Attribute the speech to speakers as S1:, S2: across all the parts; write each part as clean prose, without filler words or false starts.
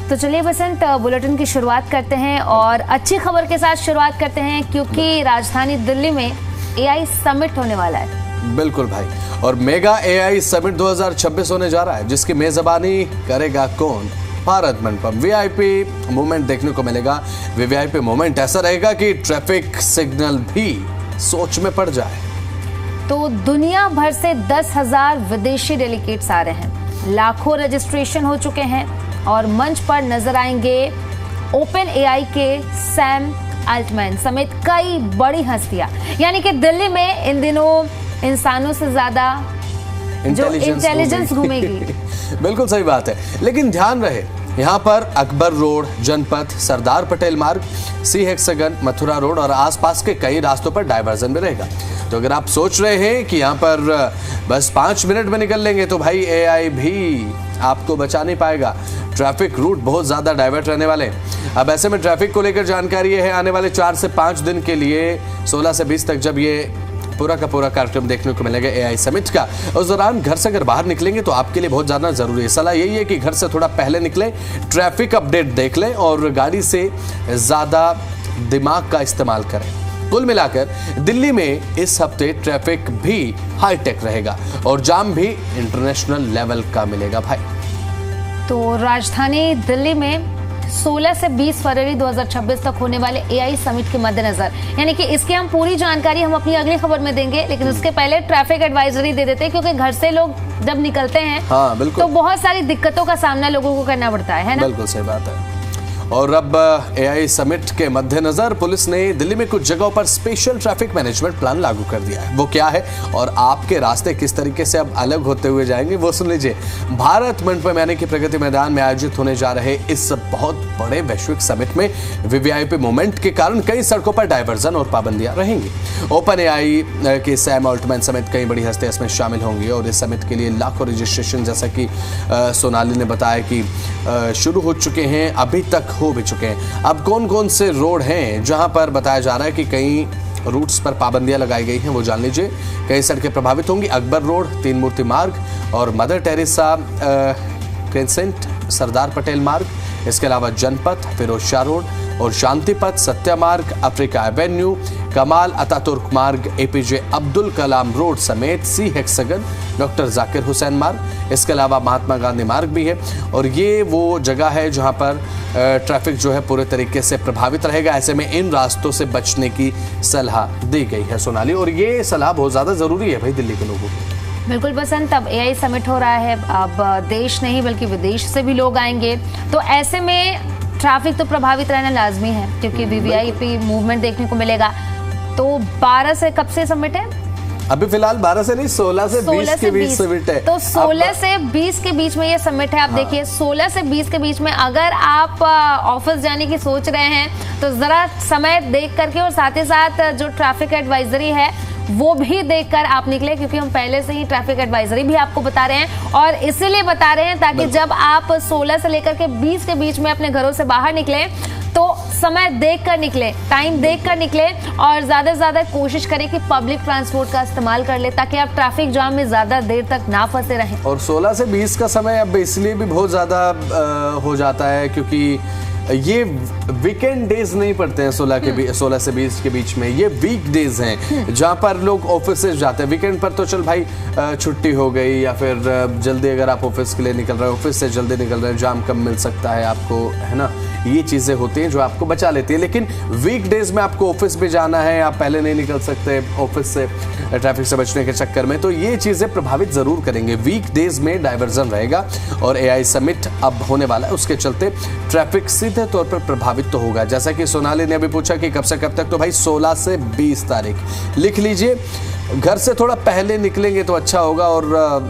S1: तो चलिए बसंत, बुलेटिन की शुरुआत करते हैं और अच्छी खबर के साथ शुरुआत करते हैं क्योंकि राजधानी दिल्ली में एआई समिट होने वाला है।
S2: बिल्कुल भाई, और मेगा एआई समिट 2026 होने जा रहा है, जिसकी मेजबानी करेगा कौन? भारत मंडपम। वीआईपी मूवमेंट देखने को मिलेगा। वीआईपी मूवमेंट ऐसा रहेगा कि ट्रैफिक सिग्नल भी सोच में पड़ जाए।
S1: तो दुनिया भर से 10,000 विदेशी डेलीगेट्स आ रहे हैं, लाखों रजिस्ट्रेशन हो चुके हैं और मंच पर नजर आएंगे ओपन एआई के सैम अल्टमैन समेत कई बड़ी हस्तियां। यानी कि दिल्ली में इन दिनों इंसानों से ज्यादा जो इंटेलिजेंस घूमेगी।
S2: बिल्कुल सही बात है, लेकिन ध्यान रहे यहाँ पर अकबर रोड, जनपथ, सरदार पटेल मार्ग, सी हेक्सागन, मथुरा रोड और आसपास के कई रास्तों पर डायवर्जन भी रहेगा। तो अगर आप सोच रहे हैं कि यहाँ पर बस 5 मिनट में निकल लेंगे तो भाई एआई भी आपको बचा नहीं पाएगा। ट्रैफिक रूट बहुत ज़्यादा डाइवर्ट रहने वाले हैं। अब ऐसे में ट्रैफिक को लेकर जानकारी है, आने वाले 4 से 5 दिन के लिए 16 से 20 तक जब ये पूरा का पूरा कार्यक्रम देखने को मिलेगा एआई समिट का, उस दौरान घर से अगर बाहर निकलेंगे तो आपके लिए बहुत ज़्यादा जरूरी है। सलाह यही है कि घर से थोड़ा पहले निकलें, ट्रैफिक अपडेट देख लें और गाड़ी से ज़्यादा दिमाग का इस्तेमाल करें। कुल मिलाकर दिल्ली में इस हफ्ते ट्रैफिक भी हाईटेक रहेगा और जाम भी इंटरनेशनल लेवल का मिलेगा भाई।
S1: तो राजधानी दिल्ली में 16 से 20 फरवरी 2026 तक होने वाले एआई समिट के मद्देनजर, यानी कि इसकी हम पूरी जानकारी हम अपनी अगली खबर में देंगे, लेकिन उसके पहले ट्रैफिक एडवाइजरी दे देते हैं क्योंकि घर से लोग जब निकलते हैं
S2: हाँ, बिल्कुल।
S1: तो बहुत सारी दिक्कतों का सामना लोगों को करना पड़ता है ना?
S2: बिल्कुल सही बात है। और अब एआई समिट के मद्देनजर पुलिस ने दिल्ली में कुछ जगहों पर स्पेशल ट्रैफिक मैनेजमेंट प्लान लागू कर दिया है। वो क्या है और आपके रास्ते किस तरीके से अब अलग होते हुए जाएंगे वो सुन लीजिए। भारत मंडपम यानी कि प्रगति मैदान में आयोजित होने जा रहे इस बहुत बड़े वैश्विक समिट में वीवीआईपी मूवमेंट के कारण कई सड़कों पर डायवर्जन और पाबंदियां रहेंगी। ओपन एआई के सैम अल्टमैन समेत कई बड़ी हस्तियां इसमें शामिल होंगी और इस समिट के लिए लाखों रजिस्ट्रेशन, जैसा कि सोनाली ने बताया कि शुरू हो चुके हैं, अभी तक हो भी चुके हैं। अब कौन कौन से रोड हैं जहां पर बताया जा रहा है कि कई रूट्स पर पाबंदियां लगाई गई हैं, वो जान लीजिए। कई सड़कें प्रभावित होंगी। अकबर रोड, तीन मूर्ति मार्ग और mother Teresa crescent, Sardar Patel मार्ग, इसके अलावा जनपथ, फिरोज शाह रोड और शांति पथ, सत्या मार्ग, अफ्रीका एवेन्यू, कमाल अतातुर्क मार्ग, एपीजे अब्दुल कलाम रोड समेत सी हेक्सागन, डॉक्टर जाकिर हुसैन मार्ग, इसके अलावा महात्मा गांधी मार्ग भी है। और ये वो जगह है जहां पर ट्रैफिक जो है पूरे तरीके से प्रभावित रहेगा। ऐसे में इन रास्तों से बचने की सलाह दी गई है सोनाली, और ये सलाह बहुत ज़्यादा ज़रूरी है भाई दिल्ली के लोगों को।
S1: बिल्कुल बसंत, अब एआई समिट हो रहा है, अब देश नहीं बल्कि विदेश से भी लोग आएंगे, तो ऐसे में ट्रैफिक तो प्रभावित रहना लाजमी है क्योंकि वीवीआईपी मूवमेंट देखने को मिलेगा। तो 12 से कब से समिट है?
S2: अभी फिलहाल 12 से नहीं, 16 से 20 के बीच समिट है।
S1: तो 16 से 20 के बीच में ये समिट है। आप देखिए 16 से 20 के बीच में अगर आप ऑफिस जाने की सोच रहे हैं तो जरा समय देख करके और साथ ही साथ जो ट्रैफिक एडवाइजरी है वो भी देखकर आप निकले, क्योंकि हम पहले से ही ट्रैफिक एडवाइजरी भी आपको बता रहे हैं और इसीलिए बता रहे हैं ताकि जब आप 16 से लेकर के 20 के बीच में अपने घरों से बाहर निकले तो समय देखकर निकले, टाइम देखकर निकले और ज्यादा से ज्यादा कोशिश करें कि पब्लिक ट्रांसपोर्ट का इस्तेमाल कर ले ताकि आप ट्रैफिक जाम में ज्यादा देर तक ना फंसे रहें।
S2: और 16 से 20 का समय अब इसलिए भी बहुत ज्यादा हो जाता है क्योंकि ये वीकेंड डेज नहीं पड़ते हैं 16 से 20 के बीच में, ये वीक डेज हैं जहाँ पर लोग ऑफिस से जाते हैं। वीकेंड पर तो चल भाई छुट्टी हो गई या फिर जल्दी अगर आप ऑफिस के लिए निकल रहे हो, ऑफिस से जल्दी निकल रहे हैं, जाम कम मिल सकता है आपको, है ना, ये चीज़ें होती हैं जो आपको बचा लेती है। लेकिन वीक डेज में आपको ऑफिस भी जाना है, आप पहले नहीं निकल सकते ऑफिस से ट्रैफिक से बचने के चक्कर में, तो ये चीज़ें प्रभावित ज़रूर करेंगे। वीक डेज में डाइवर्जन रहेगा और एआई समिट अब होने वाला है, उसके चलते ट्रैफिक सीधे तौर पर प्रभावित तो होगा। जैसा कि सोनाली ने अभी पूछा कि कब से कब तक, तो भाई 16 से 20 तारीख लिख लीजिए। घर से थोड़ा पहले निकलेंगे तो अच्छा होगा। और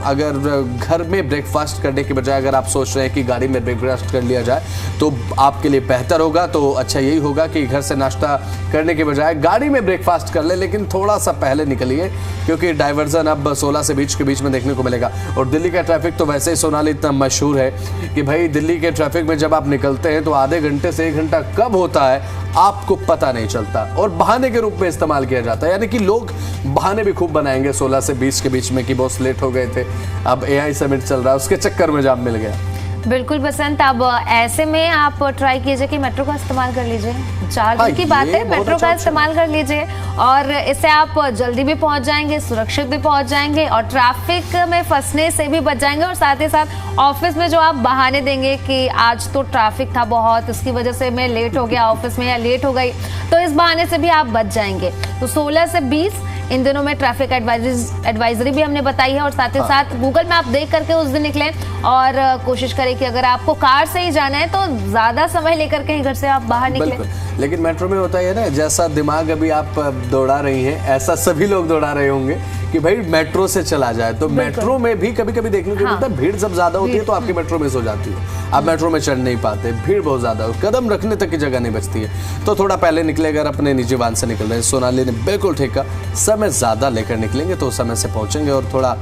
S2: अगर घर में ब्रेकफास्ट करने के बजाय अगर आप सोच रहे हैं कि गाड़ी में ब्रेकफास्ट कर लिया जाए तो आपके लिए बेहतर होगा, तो अच्छा यही होगा कि घर से नाश्ता करने के बजाय गाड़ी में ब्रेकफास्ट कर ले, लेकिन थोड़ा सा पहले निकलिए क्योंकि डाइवर्जन अब 16 से 20 के बीच में देखने को मिलेगा। और दिल्ली का ट्रैफिक तो वैसे ही सोनाली इतना मशहूर है कि भाई दिल्ली के ट्रैफिक में जब आप निकलते हैं तो आधे घंटे से 1 घंटा कब होता है आपको पता नहीं चलता और बहाने के रूप में इस्तेमाल किया जाता है। यानी कि लोग बहाने भी खूब बनाएंगे 16 से 20 के बीच में कि बहुत लेट हो गए थे, अब एआई समिट चल रहा है उसके चक्कर में जाम मिल गया।
S1: बिल्कुल बसंत, अब ऐसे में आप ट्राई कीजिए कि मेट्रो का इस्तेमाल कर लीजिए। 4 दिन की बात है, मेट्रो का इस्तेमाल कर लीजिए और इससे आप जल्दी भी पहुंच जाएंगे, सुरक्षित भी पहुंच जाएंगे और ट्रैफिक में फंसने से भी बच जाएंगे। और साथ ही साथ ऑफिस में जो आप बहाने देंगे कि आज तो ट्रैफिक था बहुत, इसकी वजह से मैं लेट हो गया ऑफिस में या लेट हो गई, तो इस बहाने से भी आप बच जाएंगे। तो 16 से 20 इन दिनों में ट्रैफिक एडवाइजरी भी हमने बताई है और साथ ही साथ गूगल मैप देख करके उस दिन निकलें और कोशिश करें कि अगर आपको कार से ही जाना है तो ज्यादा समय लेकर के ही घर से आप बाहर निकलें।
S2: लेकिन मेट्रो में होता है ना, जैसा दिमाग अभी आप दौड़ा रही हैं ऐसा सभी लोग दौड़ा रहे होंगे कि भाई मेट्रो से चला जाए। तो मेट्रो में भी कभी कभी देखने को मिलता है भीड़ जब ज्यादा होती है तो आपकी मेट्रो मिस हो जाती है, आप मेट्रो में चढ़ नहीं पाते, भीड़ बहुत ज्यादा, कदम रखने तक की जगह नहीं बचती है। तो थोड़ा पहले निकले, अगर अपने निजी वाहन से निकल रहे हैं, सोनाली ने बिल्कुल ठीक कहा, समय ज्यादा लेकर निकलेंगे तो समय से पहुंचेंगे। और थोड़ा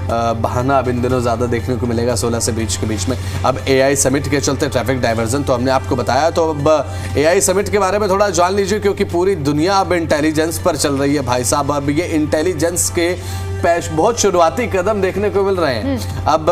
S2: बहाना अब इन दिनों ज़्यादा देखने को मिलेगा 16 से 20 के बीच में। अब AI समिट के चलते ट्रैफिक डाइवर्जन तो हमने आपको बताया, तो अब AI समिट के बारे में थोड़ा जान लीजिए, क्योंकि पूरी दुनिया अब इंटेलिजेंस पर चल रही है भाई साहब। अब ये इंटेलिजेंस के बहुत शुरुआती कदम देखने को मिल रहे हैं। अब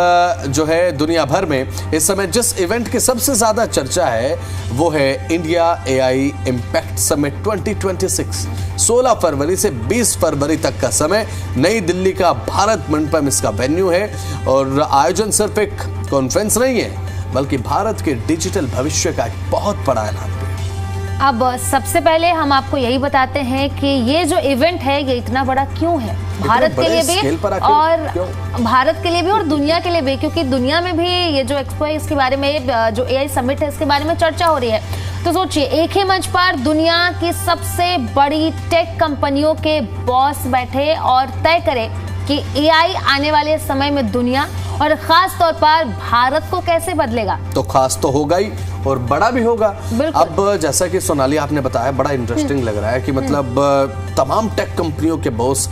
S2: जो है दुनिया भर में इस समय जिस इवेंट की सबसे ज्यादा चर्चा है वो है इंडिया AI इम्पैक्ट समिट 2026। 16 फरवरी से 20 फरवरी तक का समय, नई दिल्ली का भारत मंडपम इसका वेन्यू है। और आयोजन सिर्फ एक कॉन्फ्रेंस नहीं है बल्कि भारत के डिजिटल भविष्य का एक बहुत बड़ा ऐलान है।
S1: अब सबसे पहले हम आपको यही बताते हैं कि ये जो इवेंट है ये इतना बड़ा क्यों है भारत के लिए भी और भारत के लिए भी और दुनिया के लिए भी, क्योंकि दुनिया में भी ये जो एक्सपो है इसके बारे में, जो AI समिट है इसके बारे में चर्चा हो रही है। तो सोचिए, एक ही मंच पर दुनिया की सबसे बड़ी टेक कंपनियों के बॉस बैठे और तय करें कि AI आने वाले समय में दुनिया और खास तौर पर भारत को कैसे बदलेगा।
S2: तो खास तो होगा ही और बड़ा भी होगा। अब जैसा कि सोनाली आपने बताया, बड़ा इंटरेस्टिंग लग रहा है कि मतलब तमाम टेक कंपनियों के बॉस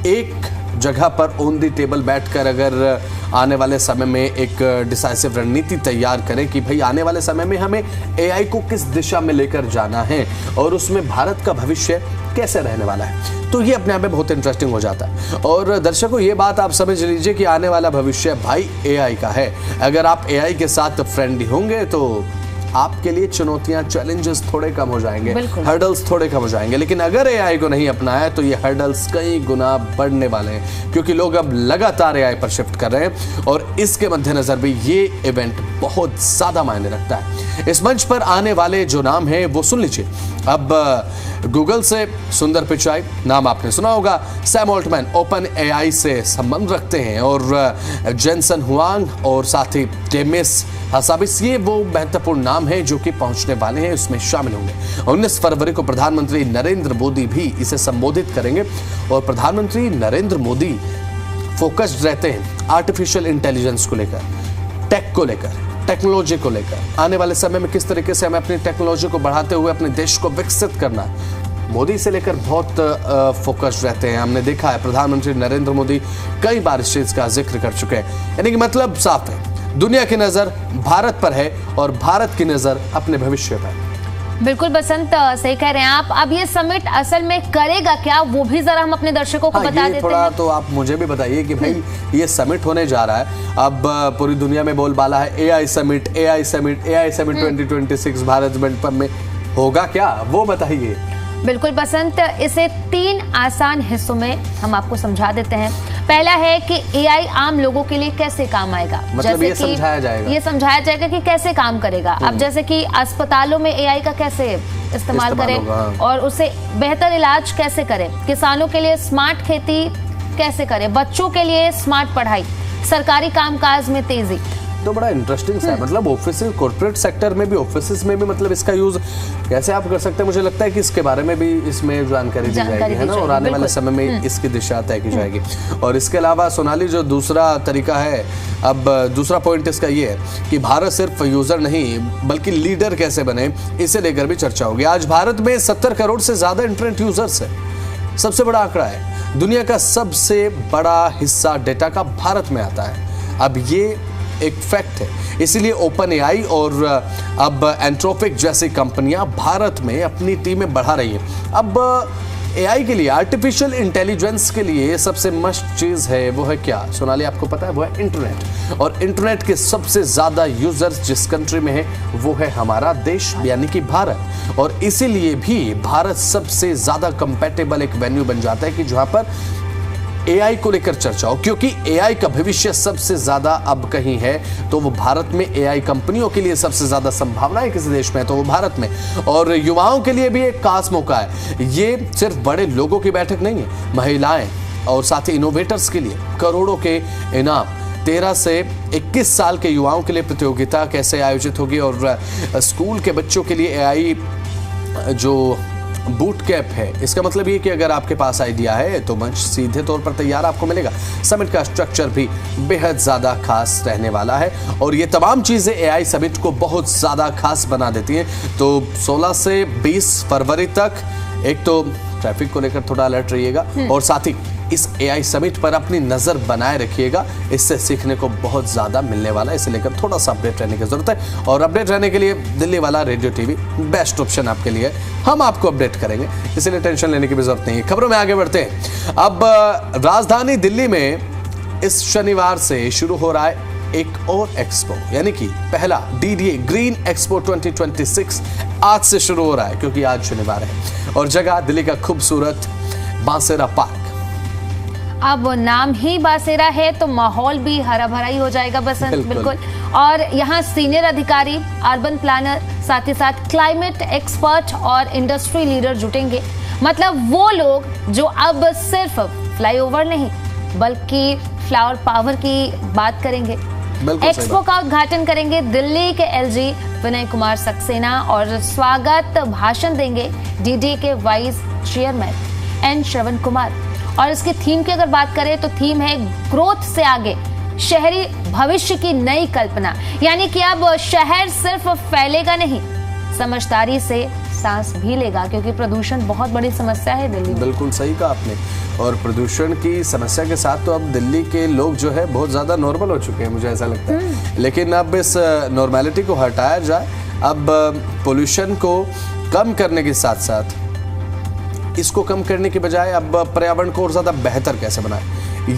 S2: एक जगह पर ऑन दी टेबल बैठकर अगर आने वाले समय में एक डिसाइसिव रणनीति तैयार करें कि भाई आने वाले समय में हमें AI को किस दिशा में लेकर जाना है और उसमें भारत का भविष्य कैसे रहने वाला है, तो ये अपने आप में बहुत इंटरेस्टिंग हो जाता है। और दर्शकों, ये बात आप समझ लीजिए कि आने वाला भविष्य भाई AI का है। अगर आप AI के साथ फ्रेंडली होंगे तो आपके लिए चुनौतियां, चैलेंजेस थोड़े कम हो जाएंगे, हर्डल्स थोड़े कम हो जाएंगे। लेकिन अगर AI को नहीं अपनाया तो ये हर्डल्स कई गुना बढ़ने वाले हैं, क्योंकि लोग अब लगातार AI पर शिफ्ट कर रहे हैं और इसके मद्देनजर भी ये इवेंट बहुत ज्यादा मायने रखता है। इस मंच पर आने वाले जो नाम हैं वो सुन लीजिए। अब गूगल से सुंदर पिचाई, नाम आपने सुना होगा। सैम ऑल्टमैन ओपन AI से संबंध रखते हैं और जेनसन हुआंग और साथ ही टेमिस हसाबिस, ये वो महत्वपूर्ण नाम है जो कि पहुंचने वाले हैं, उसमें शामिल होंगे। 19 फरवरी को प्रधानमंत्री नरेंद्र मोदी भी इसे संबोधित करेंगे और प्रधानमंत्री नरेंद्र मोदी फोकस्ड रहते हैं आर्टिफिशियल इंटेलिजेंस को लेकर, टेक को लेकर, टेक्नोलॉजी को लेकर। आने वाले समय में किस तरीके से हमें अपनी टेक्नोलॉजी को बढ़ाते हुए अपने देश को विकसित करना है, मोदी से लेकर बहुत फोकस्ड रहते हैं। हमने देखा है प्रधानमंत्री नरेंद्र मोदी कई बार इस चीज का जिक्र कर चुके हैं। यानी कि मतलब साफ है, दुनिया की नजर भारत पर है और भारत की नजर अपने भविष्य पर।
S1: बिल्कुल बसंत, सही कह रहे हैं आप। अब ये समिट असल में करेगा क्या, वो भी जरा हम अपने दर्शकों को बता देते
S2: थोड़ा
S1: हैं।
S2: तो आप मुझे भी बताइए कि भाई ये समिट होने जा रहा है, अब पूरी दुनिया में बोलबाला है AI समिट 2026 भारत मंडपम में होगा क्या, वो बताइए।
S1: बिल्कुल बसंत, इसे 3 आसान हिस्सों में हम आपको समझा देते हैं। पहला है कि AI आम लोगों के लिए कैसे काम आएगा,
S2: मतलब ये समझाया
S1: जाएगा कि कैसे काम करेगा। अब जैसे कि अस्पतालों में AI का कैसे इस्तेमाल करें और उससे बेहतर इलाज कैसे करें, किसानों के लिए स्मार्ट खेती कैसे करें, बच्चों के लिए स्मार्ट पढ़ाई, सरकारी कामकाज में तेजी।
S2: तो बड़ा इंटरेस्टिंग सा है, मतलब ऑफिस, कॉर्पोरेट सेक्टर में भी, ऑफिस में भी मतलब इसका यूज कैसे आप कर सकते हैं। मुझे लगता है कि इसके बारे में भी इसमें जानकारी दी जाएगी, है ना, और आने वाले समय में इसकी दिशा तय की जाएगी। और इसके अलावा सोनाली, जो दूसरा तरीका है, अब दूसरा पॉइंट इसका ये है कि भारत सिर्फ यूजर नहीं बल्कि लीडर कैसे बने, इसे लेकर भी चर्चा होगी। आज भारत में 70 करोड़ से ज्यादा इंटरनेट यूजर्स है, सबसे बड़ा आंकड़ा है। दुनिया का सबसे बड़ा हिस्सा डेटा का भारत में आता है। अब ये एक फैक्ट है, इसीलिए ओपन AI और अब एंथ्रोपिक जैसी कंपनियां भारत में अपनी टीमें बढ़ा रही हैं। अब एआई के लिए, आर्टिफिशियल इंटेलिजेंस के लिए सबसे मस्ट चीज है वो है क्या सोनाली, आपको पता है? वो है इंटरनेट। और इंटरनेट के सबसे ज्यादा यूजर्स जिस कंट्री में है वो है हमारा देश यानी कि भारत। और इसीलिए भी भारत सबसे ज्यादा कंपैटिबल एक वेन्यू बन जाता है कि जहां पर एआई को लेकर चर्चा हो, क्योंकि एआई का भविष्य सबसे ज्यादा अब कहीं है तो वो भारत में। एआई कंपनियों के लिए सबसे ज्यादा संभावना है किसी देश में तो वो भारत में। और युवाओं के लिए भी एक खास मौका है। ये सिर्फ बड़े लोगों की बैठक नहीं है, महिलाएं और साथ ही इनोवेटर्स के लिए करोड़ों के इनाम। 13 से 21 साल के युवाओं के लिए प्रतियोगिता कैसे आयोजित होगी और स्कूल के बच्चों के लिए एआई जो बूट कैप है, इसका मतलब ये कि अगर आपके पास आइडिया है तो मंच सीधे तौर पर तैयार आपको मिलेगा। समिट का स्ट्रक्चर भी बेहद ज़्यादा खास रहने वाला है और ये तमाम चीज़ें एआई समिट को बहुत ज़्यादा खास बना देती हैं। तो 16 से 20 फरवरी तक एक तो ट्रैफिक को लेकर थोड़ा अलर्ट रहिएगा और साथ ही इस एआई समिट पर अपनी नजर बनाए रखिएगा। इससे सीखने को बहुत ज्यादा मिलने वाला है, इसे लेकर थोड़ा सा अपडेट रहने की जरूरत है। और अपडेट रहने के लिए दिल्ली वाला रेडियो टीवी बेस्ट ऑप्शन आपके लिए। हम आपको अपडेट करेंगे, इसलिए टेंशन लेने की भी जरूरत नहीं है। खबरों में आगे बढ़ते हैं। अब राजधानी दिल्ली में इस शनिवार से शुरू हो रहा है एक और एक्सपो, यानी कि पहला डीडीए ग्रीन एक्सपो 2026 आज से शुरू हो रहा है, क्योंकि आज शनिवार है और जगह दिल्ली का खूबसूरत बांसेरा पार्क।
S1: अब नाम ही बासेरा है तो माहौल भी हरा भरा ही हो जाएगा बसंत, बिल्कुल। और यहाँ सीनियर अधिकारी, अर्बन प्लानर, साथ ही साथ क्लाइमेट एक्सपर्ट और इंडस्ट्री लीडर जुटेंगे। मतलब वो लोग जो अब सिर्फ फ्लाईओवर नहीं बल्कि फ्लावर पावर की बात करेंगे। एक्सपो का उद्घाटन करेंगे दिल्ली के एलजी विनय कुमार सक्सेना और स्वागत भाषण देंगे डीडीए के vice chairman N Shravan Kumar. और इसकी थीम की अगर बात करें तो थीम है ग्रोथ से आगे, शहरी भविष्य की नई कल्पना। यानी कि अब शहर सिर्फ फैलेगा नहीं, समझदारी से सांस भी लेगा, क्योंकि प्रदूषण बहुत बड़ी समस्या है दिल्ली में।
S2: बिल्कुल सही कहा आपने। और प्रदूषण की समस्या के साथ तो अब दिल्ली के लोग जो है बहुत ज्यादा नॉर्मल हो चुके हैं, मुझे ऐसा लगता है। लेकिन अब इस नॉर्मेलिटी को हटाया जाए, अब पोल्यूशन को कम करने के साथ साथ इसको कम करने के बजाय अब पर्यावरण को और ज्यादा बेहतर कैसे बनाए,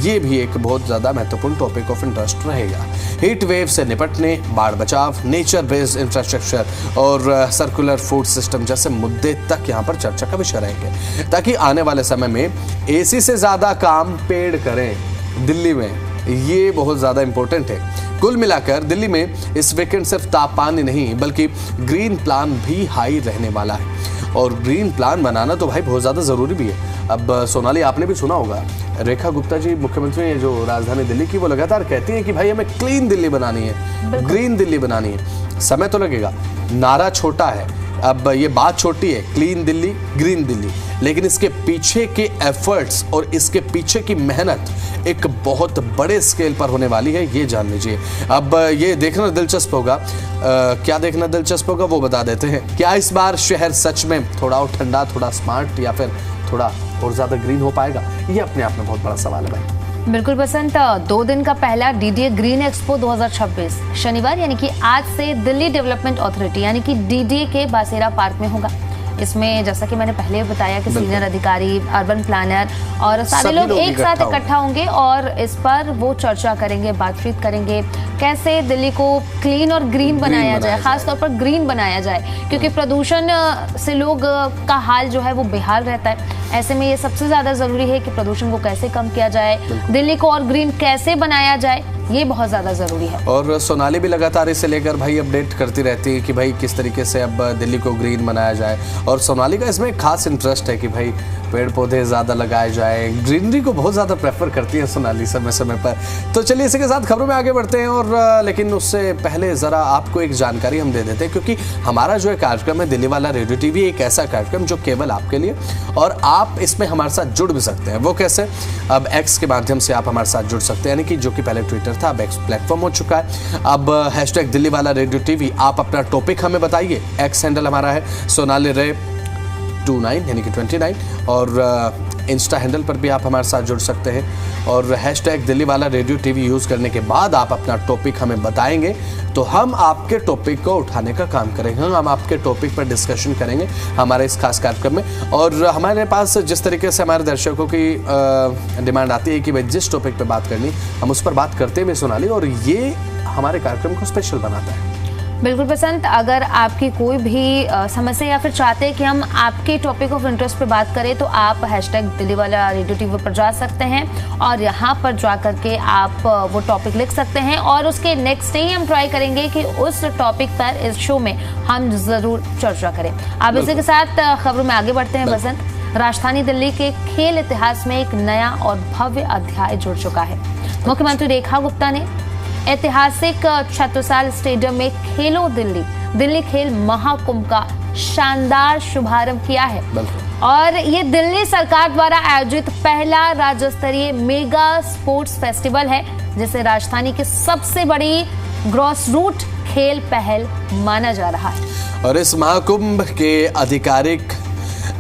S2: ये भी एक बहुत ज्यादा महत्वपूर्ण टॉपिक ऑफ इंटरेस्ट रहेगा। हीट वेव से निपटने, बाढ़ बचाव, नेचर बेस्ड इंफ्रास्ट्रक्चर और सर्कुलर फूड सिस्टम जैसे मुद्दे तक यहाँ पर चर्चा का विषय रहेंगे, ताकि आने वाले समय में एसी से ज्यादा काम पेड़ करें दिल्ली में। ये बहुत ज्यादा इंपॉर्टेंट है। कुल मिलाकर दिल्ली में इस वीकेंड सिर्फ तापमान ही नहीं बल्कि ग्रीन प्लान भी हाई रहने वाला है। और ग्रीन प्लान बनाना तो भाई बहुत ज़्यादा ज़रूरी भी है। अब सोनाली, आपने भी सुना होगा, रेखा गुप्ता जी मुख्यमंत्री हैं जो राजधानी दिल्ली की, वो लगातार कहती हैं कि भाई हमें क्लीन दिल्ली बनानी है, ग्रीन दिल्ली बनानी है। समय तो लगेगा, नारा छोटा है, अब ये बात छोटी है, क्लीन दिल्ली, ग्रीन दिल्ली, लेकिन इसके पीछे के एफर्ट्स और इसके पीछे की मेहनत एक बहुत बड़े स्केल पर होने वाली है, ये जान लीजिए। अब ये देखना दिलचस्प होगा, क्या देखना दिलचस्प होगा वो बता देते हैं। क्या इस बार शहर सच में थोड़ा और ठंडा, थोड़ा स्मार्ट या फिर थोड़ा और ज्यादा ग्रीन हो पाएगा, ये अपने आप में बहुत बड़ा सवाल है भाई।
S1: बिल्कुल बसंत, 2 दिन का पहला डीडीए ग्रीन एक्सपो 2026 शनिवार यानी कि आज से दिल्ली डेवलपमेंट अथॉरिटी यानी कि डीडीए के बासेरा पार्क में होगा। इसमें जैसा कि मैंने पहले बताया कि सीनियर अधिकारी, अर्बन प्लानर और सारे लोग एक साथ इकट्ठा होंगे और इस पर वो चर्चा करेंगे, बातचीत करेंगे कैसे दिल्ली को क्लीन और ग्रीन बनाया जाए, खासतौर पर ग्रीन बनाया जाए, क्योंकि प्रदूषण से लोग का हाल जो है वो बेहाल रहता है। ऐसे में ये सबसे ज्यादा जरूरी है कि प्रदूषण को कैसे कम किया जाए, दिल्ली को और ग्रीन कैसे बनाया जाए, ये बहुत ज्यादा जरूरी है।
S2: और सोनाली भी लगातार इसे लेकर भाई अपडेट करती रहती है कि भाई किस तरीके से अब दिल्ली को ग्रीन बनाया जाए। और सोनाली का इसमें खास इंटरेस्ट है कि भाई पेड़ पौधे ज़्यादा लगाए जाए, ग्रीनरी को बहुत ज़्यादा प्रेफर करती है सोनाली समय समय पर। तो चलिए इसी के साथ खबरों में आगे बढ़ते हैं और लेकिन उससे पहले ज़रा आपको एक जानकारी हम दे देते हैं, क्योंकि हमारा जो कार्यक्रम है दिल्ली वाला रेडियो टीवी, एक ऐसा कार्यक्रम जो केवल आपके लिए, और आप इसमें हमारे साथ जुड़ भी सकते हैं। वो कैसे? अब एक्स के माध्यम से आप हमारे साथ जुड़ सकते हैं, यानी कि जो कि पहले ट्विटर था, अब एक्स प्लेटफॉर्म हो चुका है। अब हैशटैग दिल्ली वाला रेडियो टीवी, आप अपना टॉपिक हमें बताइए। एक्स हैंडल हमारा है सोनाली रे 29 यानी कि 29 और इंस्टा हैंडल पर भी आप हमारे साथ जुड़ सकते हैं और हैशटैग दिल्ली वाला रेडियो टीवी यूज़ करने के बाद आप अपना टॉपिक हमें बताएंगे तो हम आपके टॉपिक को उठाने का काम करेंगे, हम आपके टॉपिक पर डिस्कशन करेंगे हमारे इस खास कार्यक्रम में। और हमारे पास जिस तरीके से हमारे दर्शकों की डिमांड आती है कि भाई जिस टॉपिक पर बात करनी हम उस पर बात करते हुए सुना लें, और ये हमारे कार्यक्रम को स्पेशल बनाता है।
S1: बिल्कुल बसंत, अगर आपकी कोई भी समस्या या फिर चाहते हैं कि हम आपके टॉपिक ऑफ इंटरेस्ट पे बात करें तो आप हैशटैग दिल्ली वाला रेडियो टीवी पर जा सकते हैं और यहाँ पर जा करके आप वो टॉपिक लिख सकते हैं और उसके नेक्स्ट डे ही हम ट्राई करेंगे कि उस टॉपिक पर इस शो में हम जरूर चर्चा करें। अब इसी के साथ खबरों में आगे बढ़ते हैं बसंत। राजधानी दिल्ली के खेल इतिहास में एक नया और भव्य अध्याय जुड़ चुका है। मुख्यमंत्री रेखा गुप्ता ने ऐतिहासिक छत्रसाल स्टेडियम में खेलो दिल्ली खेल महाकुंभ का शानदार शुभारंभ किया है और ये दिल्ली सरकार द्वारा आयोजित पहला राज्य स्तरीय मेगा स्पोर्ट्स फेस्टिवल है जिसे राजधानी की सबसे बड़ी ग्रॉस रूट खेल पहल माना जा रहा है।
S2: और इस महाकुंभ के आधिकारिक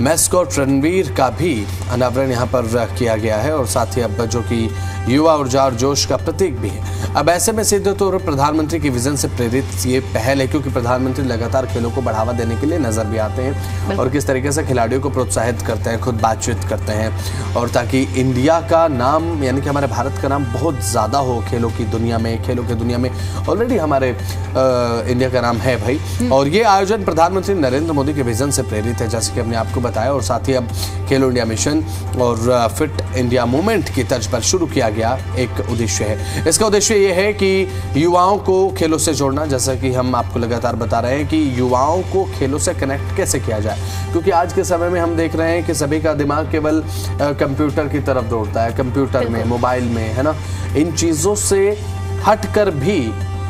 S2: मैस्कॉट रणवीर का भी अनावरण यहाँ पर किया गया है और साथ ही अब जो कि युवा ऊर्जा और जोश का प्रतीक भी है। अब ऐसे में सीधे तौर पर प्रधानमंत्री की विजन से प्रेरित ये पहल है क्योंकि प्रधानमंत्री लगातार खेलों को बढ़ावा देने के लिए नजर भी आते हैं और किस तरीके से खिलाड़ियों को प्रोत्साहित करते हैं, खुद बातचीत करते हैं और ताकि इंडिया का नाम यानी कि हमारे भारत का नाम बहुत ज़्यादा हो खेलों की दुनिया में ऑलरेडी हमारे इंडिया का नाम है भाई। और ये आयोजन प्रधानमंत्री नरेंद्र मोदी के विजन से प्रेरित है जैसे कि हमने आपको बताया और साथ ही अब खेलो इंडिया मिशन और फिट इंडिया मूवमेंट की तर्ज पर शुरू किया गया एक उद्देश्य है। इसका उद्देश्य ये है कि युवाओं को खेलों से जोड़ना, जैसा कि हम आपको लगातार बता रहे हैं कि युवाओं को खेलों से कनेक्ट कैसे किया जाए क्योंकि आज के समय में हम देख रहे हैं कि सभी का दिमाग केवल कंप्यूटर की तरफ दौड़ता है, कंप्यूटर में, मोबाइल में, है ना। इन चीज़ों से हटकर भी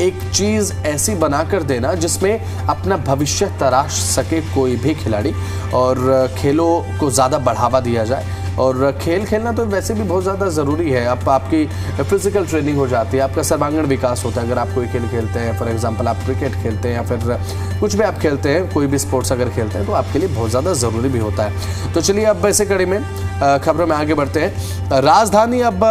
S2: एक चीज ऐसी बनाकर देना जिसमें अपना भविष्य तराश सके कोई भी खिलाड़ी और खेलों को ज़्यादा बढ़ावा दिया जाए। और खेल खेलना तो वैसे भी बहुत ज़्यादा ज़रूरी है। अब आपकी फिजिकल ट्रेनिंग हो जाती है, आपका सर्वांगीण विकास होता है। अगर आप कोई खेल खेलते हैं, फॉर एग्जांपल आप क्रिकेट खेलते हैं या फिर कुछ भी आप खेलते हैं, कोई भी स्पोर्ट्स अगर खेलते हैं तो आपके लिए बहुत ज़्यादा ज़रूरी भी होता है। तो चलिए अब ऐसे कड़ी में खबरों में आगे बढ़ते हैं। राजधानी अब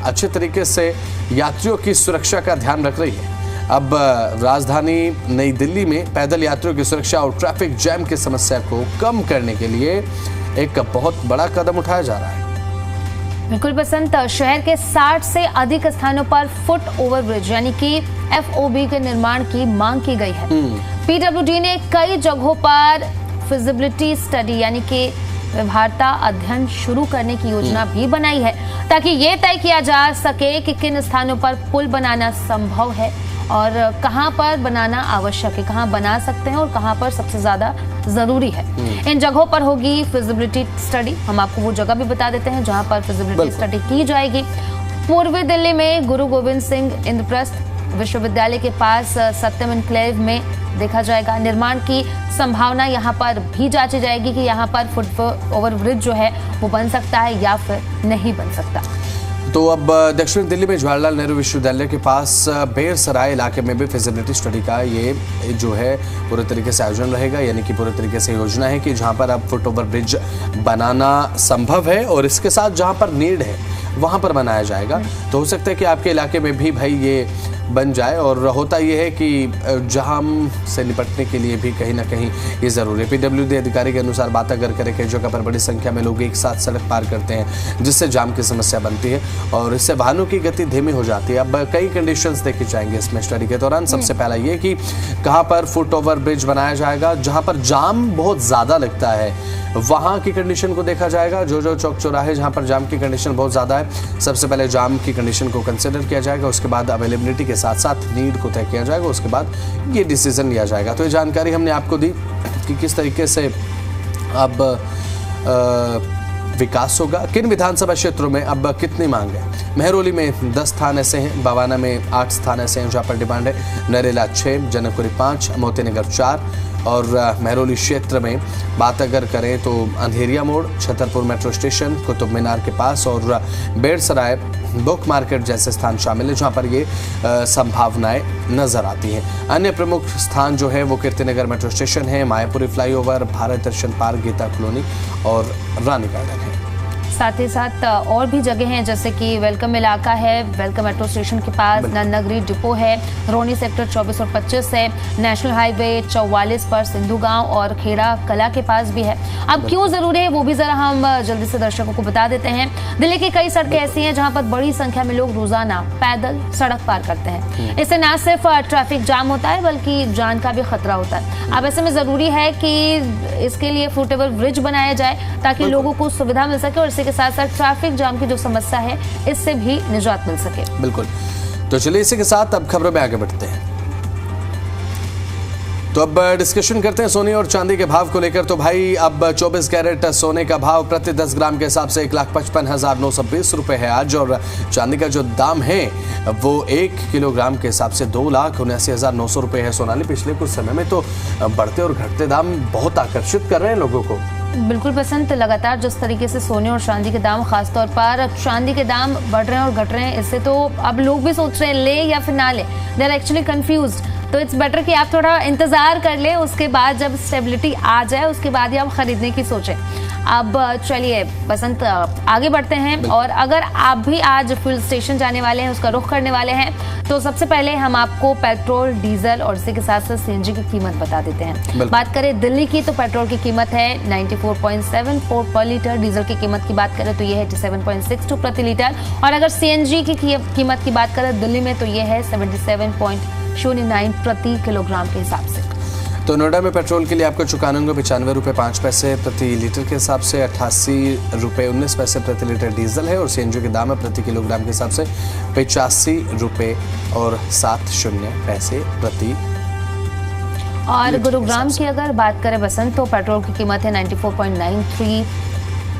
S2: अच्छे तरीके से यात्रियों की सुरक्षा का ध्यान रख रही है। अब राजधानी नई दिल्ली में पैदल यात्रियों की सुरक्षा और ट्रैफिक जैम की समस्या को कम करने के लिए एक बहुत बड़ा कदम उठाया जा रहा है।
S1: बिल्कुल बसंत, शहर के 60 से अधिक स्थानों पर फुट ओवर ब्रिज यानी कि FOB के निर्माण की मांग की गई है। PWD ने कई जगहों पर फिजिबिलिटी स्टडी यानी कि व्यवहार्यता अध्ययन शुरू करने की योजना भी बनाई है ताकि ये तय किया जा सके कि किन स्थानों पर पुल बनाना संभव है और कहां पर बनाना आवश्यक है, कहां बना सकते हैं और कहां पर सबसे ज्यादा जरूरी है। इन जगहों पर होगी फिजिबिलिटी स्टडी। हम आपको वो जगह भी बता देते हैं जहां पर फिजिबिलिटी स्टडी की जाएगी। पूर्वी दिल्ली में गुरु गोविंद सिंह इंद्रप्रस्थ विश्वविद्यालय के पास सत्यम एन्क्लेव में देखा जाएगा। निर्माण की संभावना यहाँ पर भी जांची जाएगी कि यहाँ पर फुट ओवर ब्रिज जो है वो बन सकता है या फिर नहीं बन सकता।
S2: तो अब दक्षिण दिल्ली में जवाहरलाल नेहरू विश्वविद्यालय के पास बेर सराय इलाके में भी फिजिबिलिटी स्टडी का ये जो है पूरे तरीके से आयोजन रहेगा, यानी कि पूरे तरीके से योजना है कि जहां पर अब फुट ओवर ब्रिज बनाना संभव है और इसके साथ जहां पर नीड है वहां पर बनाया जाएगा। तो हो सकता है कि आपके इलाके में भी भाई ये बन जाए। और होता यह है कि जाम से निपटने के लिए भी कहीं ना कहीं ये ज़रूरी है। PWD अधिकारी के अनुसार बात अगर करें कई जगह पर बड़ी संख्या में लोग एक साथ सड़क पार करते हैं जिससे जाम की समस्या बनती है और इससे वाहनों की गति धीमी हो जाती है। अब कई कंडीशंस देखी जाएंगे इसमें स्टडी के दौरान। सबसे पहला ये कि कहाँ पर फुट ओवर ब्रिज बनाया जाएगा, जहाँ पर जाम बहुत ज़्यादा लगता है वहाँ की कंडीशन को देखा जाएगा। जो चौक चौराहे जहाँ पर जाम की कंडीशन बहुत ज़्यादा है, सबसे पहले जाम की कंडीशन को कंसिडर किया जाएगा। उसके बाद अवेलेबिलिटी के साथ साथ नीड को तय किया जाएगा। उसके बाद ये डिसीजन लिया जाएगा। तो ये जानकारी हमने आपको दी कि किस तरीके से अब विकास होगा, किन विधानसभा क्षेत्रों में अब कितनी मांग है। महरौली में 10 स्थान ऐसे हैं, बवाना में 8 स्थान ऐसे हैं जहाँ पर डिमांड है, नरेला 6, जनकपुरी 5, मोतीनगर 4, और महरौली क्षेत्र में बात अगर करें तो अंधेरिया मोड़, छतरपुर मेट्रो स्टेशन, कुतुब मीनार के पास और बेड़सराय बुक मार्केट जैसे स्थान शामिल है जहां पर ये संभावनाएं नजर आती हैं। अन्य प्रमुख स्थान जो है वो कीर्तिनगर मेट्रो स्टेशन है, मायापुरी फ्लाईओवर, भारत दर्शन पार्क, गीता कॉलोनी और रानी गार्डन है।
S1: साथ ही साथ और भी जगह हैं जैसे कि वेलकम इलाका है, वेलकम मेट्रो स्टेशन के पास, नंदनगरी डिपो है, रोनी सेक्टर 24 और 25 है, नेशनल हाईवे 44 पर सिंधु गांव और खेड़ा कला के पास भी है। अब क्यों जरूरी है वो भी जरा हम जल्दी से दर्शकों को बता देते हैं। दिल्ली की कई सड़कें ऐसी हैं जहां पर बड़ी संख्या में लोग रोजाना पैदल सड़क पार करते हैं। इससे न सिर्फ ट्रैफिक जाम होता है बल्कि जान का भी खतरा होता है। अब ऐसे में जरूरी है कि इसके लिए फुटेबल ब्रिज बनाया जाए ताकि लोगों को सुविधा मिल सके और इसी के साथ साथ ट्रैफिक जाम की जो समस्या है इससे भी निजात मिल सके।
S2: बिल्कुल, तो चलिए इसी के साथ अब खबरों में आगे बढ़ते हैं। तो अब डिस्कशन करते हैं सोने और चांदी के भाव को लेकर। तो भाई अब 24 कैरेट सोने का भाव प्रति 10 ग्राम के हिसाब से 1,55,920 रुपए है आज, और चांदी का जो दाम है वो 1 किलोग्राम के हिसाब से 2,79,900 रुपए है। सोनाली, पिछले कुछ समय में तो बढ़ते और घटते दाम बहुत आकर्षित कर रहे हैं लोगों को।
S1: बिल्कुल बसंत, लगातार जिस तरीके से सोने और चांदी के दाम, खासतौर पर चांदी के दाम बढ़ रहे हैं और घट रहे हैं, इससे तो अब लोग भी सोच रहे हैं ले या फिर ना ले, दे आर एक्चुअली कंफ्यूज्ड। तो इट्स बेटर कि आप थोड़ा इंतजार कर ले, उसके बाद जब स्टेबिलिटी आ जाए उसके बाद ही आप खरीदने की सोचें। अब चलिए बसंत आगे बढ़ते हैं, और अगर आप भी आज फ्यूल स्टेशन जाने वाले हैं, उसका रुख करने वाले हैं, तो सबसे पहले हम आपको पेट्रोल, डीजल और इसी के साथ साथ सीएनजी की कीमत बता देते हैं। बात करें दिल्ली की तो पेट्रोल की कीमत है 94.74 पर लीटर, डीजल की कीमत की बात करें तो ये है 87.62 प्रति लीटर, और अगर सीएनजी की कीमत की बात करें दिल्ली में तो ये है 77.09 प्रति किलोग्राम के हिसाब से।
S2: तो नोएडा में पेट्रोल के लिए आपको चुकाने होंगे 95 रुपये 5 पैसे प्रति लीटर के हिसाब से, 88 रुपये 19 पैसे प्रति लीटर डीजल है, और सीएनजी के दाम है प्रति किलोग्राम के हिसाब से 85 रुपये और 70 पैसे प्रति।
S1: और गुरुग्राम की अगर बात करें बसंत तो पेट्रोल की कीमत है 94.93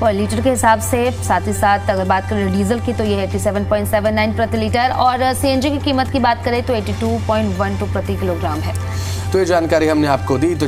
S1: पर लीटर के हिसाब से, साथ ही साथ अगर बात करें डीजल की तो ये 87.79 प्रति लीटर, और सीएनजी की कीमत की बात करें तो 82.12 प्रति किलोग्राम है।
S2: तो ये जानकारी हमने आपको दी। तो